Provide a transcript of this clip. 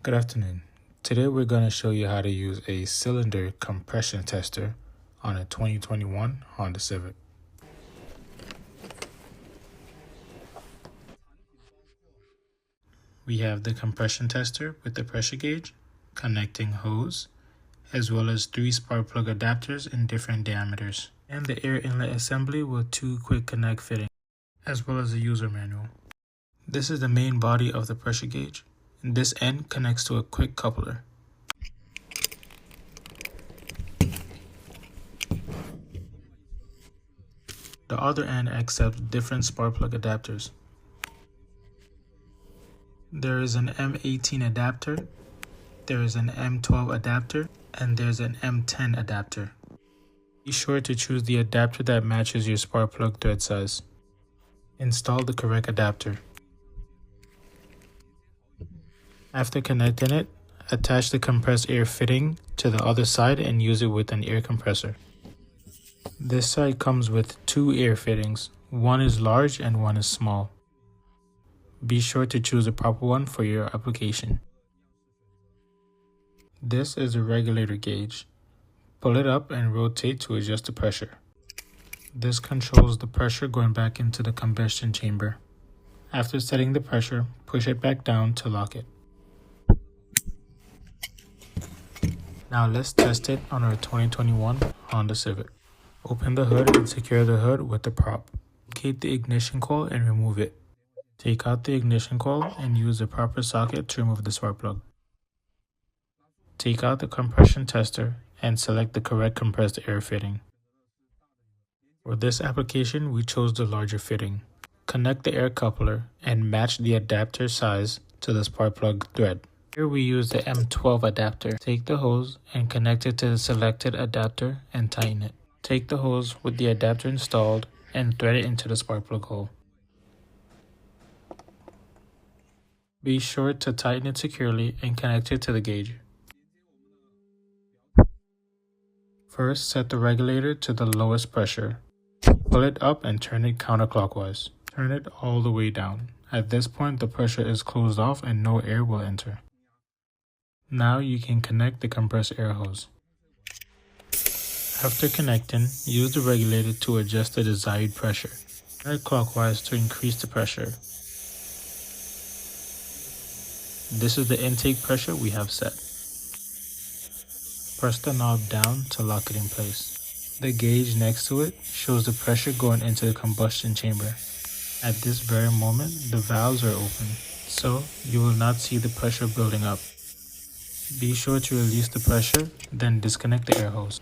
Good afternoon. Today we're going to show you how to use a cylinder compression tester on a 2021 Honda Civic. We have the compression tester with the pressure gauge, connecting hose, as well as 3 spark plug adapters in different diameters, and the air inlet assembly with 2 quick connect fittings, as well as a user manual. This is the main body of the pressure gauge. This end connects to a quick coupler. The other end accepts different spark plug adapters. There is an M18 adapter, there is an M12 adapter, and there's an M10 adapter. Be sure to choose the adapter that matches your spark plug thread size. Install the correct adapter. After connecting it, attach the compressed air fitting to the other side and use it with an air compressor. This side comes with 2 air fittings, one is large and one is small. Be sure to choose the proper one for your application. This is a regulator gauge. Pull it up and rotate to adjust the pressure. This controls the pressure going back into the combustion chamber. After setting the pressure, push it back down to lock it. Now let's test it on our 2021 Honda Civic. Open the hood and secure the hood with the prop. Locate the ignition coil and remove it. Take out the ignition coil and use the proper socket to remove the spark plug. Take out the compression tester and select the correct compressed air fitting. For this application, we chose the larger fitting. Connect the air coupler and match the adapter size to the spark plug thread. Here we use the M12 adapter. Take the hose and connect it to the selected adapter and tighten it. Take the hose with the adapter installed and thread it into the spark plug hole. Be sure to tighten it securely and connect it to the gauge. First, set the regulator to the lowest pressure. Pull it up and turn it counterclockwise. Turn it all the way down. At this point, the pressure is closed off and no air will enter. Now you can connect the compressed air hose. After connecting, use the regulator to adjust the desired pressure. Turn it clockwise to increase the pressure. This is the intake pressure we have set. Press the knob down to lock it in place. The gauge next to it shows the pressure going into the combustion chamber. At this very moment, the valves are open, so you will not see the pressure building up. Be sure to release the pressure, then disconnect the air hose.